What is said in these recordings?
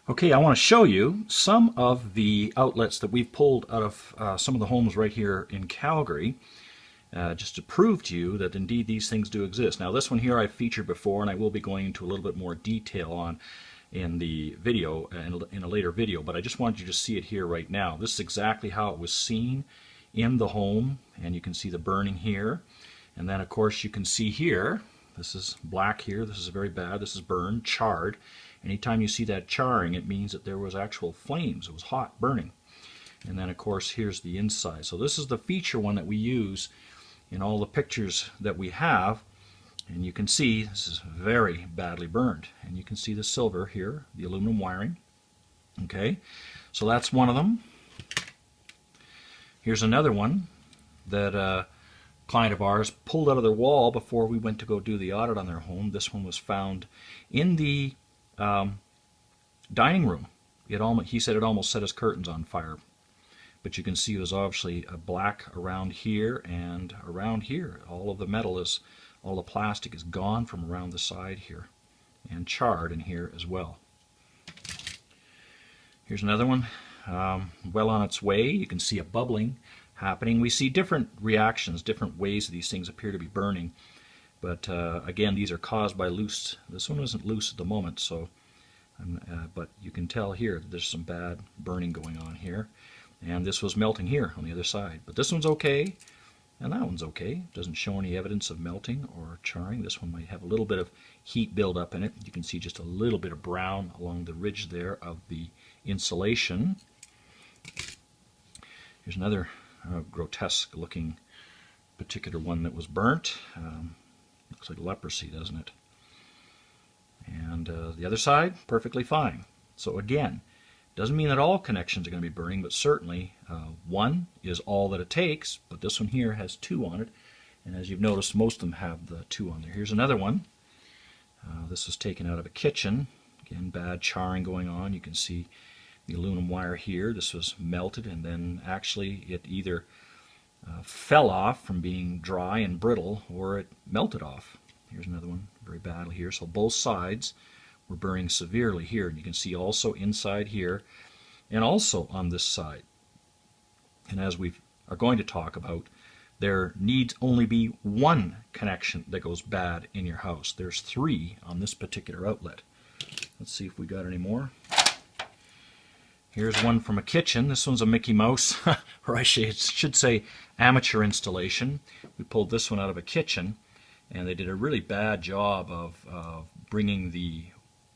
Okay, I want to show you some of the outlets that we've pulled out of some of the homes right here in Calgary, just to prove to you that indeed these things do exist. Now this one here I've featured before, and I will be going into a little bit more detail on in the video, in a later video, but I just wanted you to see it here right now. This is exactly how it was seen in the home, and you can see the burning here. And then of course you can see here, this is black here, this is very bad, this is burned, charred. Anytime you see that charring, it means that there was actual flames, it was hot, burning. And then of course here's the inside. So this is the feature one that we use in all the pictures that we have. And you can see this is very badly burned. And you can see the silver here, the aluminum wiring. Okay, so that's one of them. Here's another one that a client of ours pulled out of their wall before we went to go do the audit on their home. This one was found in the dining room. He said it almost set his curtains on fire. But you can see it was obviously black around here and around here. All of the metal is, all the plastic is gone from around the side here, and charred in here as well. Here's another one, well on its way. You can see a bubbling happening. We see different reactions, different ways these things appear to be burning. But again, these are caused by loose. This one isn't loose at the moment, so but you can tell here that there's some bad burning going on here. And this was melting here on the other side. But this one's okay, and that one's okay. Doesn't show any evidence of melting or charring. This one might have a little bit of heat buildup in it. You can see just a little bit of brown along the ridge there of the insulation. Here's another grotesque looking particular one that was burnt. Looks like leprosy, doesn't it? And the other side, perfectly fine. So again, doesn't mean that all connections are going to be burning, but certainly one is all that it takes, but this one here has two on it, and as you've noticed, most of them have the two on there. Here's another one. This was taken out of a kitchen. Again, bad charring going on. You can see the aluminum wire here. This was melted, and then actually it either fell off from being dry and brittle, or it melted off. Here's another one, very badly here. So both sides were burning severely here, and you can see also inside here, and also on this side. And as we are going to talk about, there needs only be one connection that goes bad in your house. There's three on this particular outlet. Let's see if we got any more. Here's one from a kitchen. This one's a Mickey Mouse, or I should say amateur installation. We pulled this one out of a kitchen, and they did a really bad job of bringing the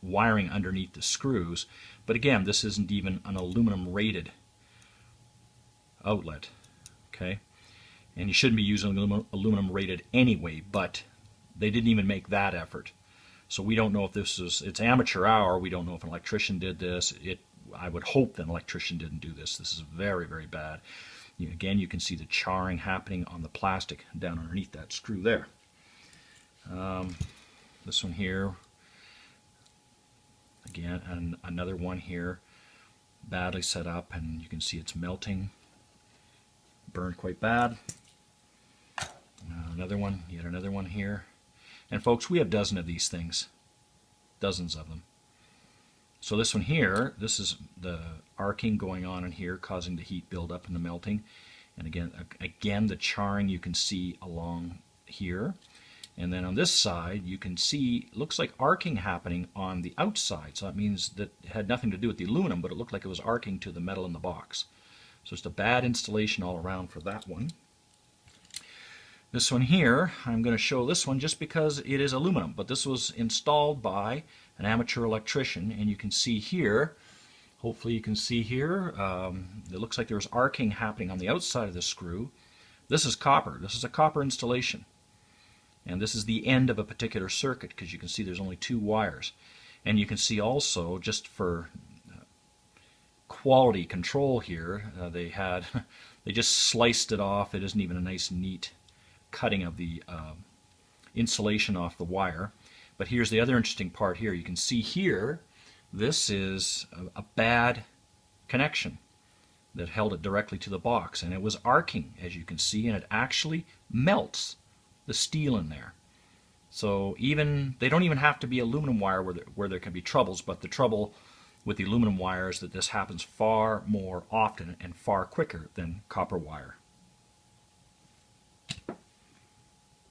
wiring underneath the screws. But again, this isn't even an aluminum rated outlet. Okay, and you shouldn't be using aluminum rated anyway, but they didn't even make that effort. So we don't know if this is, it's amateur hour. We don't know if an electrician did this. I would hope that an electrician didn't do this. This is very, very bad. Again, you can see the charring happening on the plastic down underneath that screw there. This one here, again, and another one here, badly set up, and you can see it's melting, burned quite bad. Another one, yet another one here. And folks, we have dozens of these things, dozens of them. So this one here, this is the arcing going on in here, causing the heat buildup and the melting. And again, the charring you can see along here. And then on this side, you can see, looks like arcing happening on the outside. So that means that it had nothing to do with the aluminum, but it looked like it was arcing to the metal in the box. So it's a bad installation all around for that one. This one here, I'm going to show this one just because it is aluminum, but this was installed by an amateur electrician, and you can see here, hopefully you can see here, it looks like there's arcing happening on the outside of the screw. This is copper. This is a copper installation. And this is the end of a particular circuit, because you can see there's only two wires. And you can see also, just for quality control here, they just sliced it off. It isn't even a nice neat cutting of the insulation off the wire. But here's the other interesting part here. You can see here, this is a bad connection that held it directly to the box, and it was arcing, as you can see, and it actually melts the steel in there. So they don't even have to be aluminum wire where there can be troubles, but the trouble with the aluminum wire is that this happens far more often and far quicker than copper wire.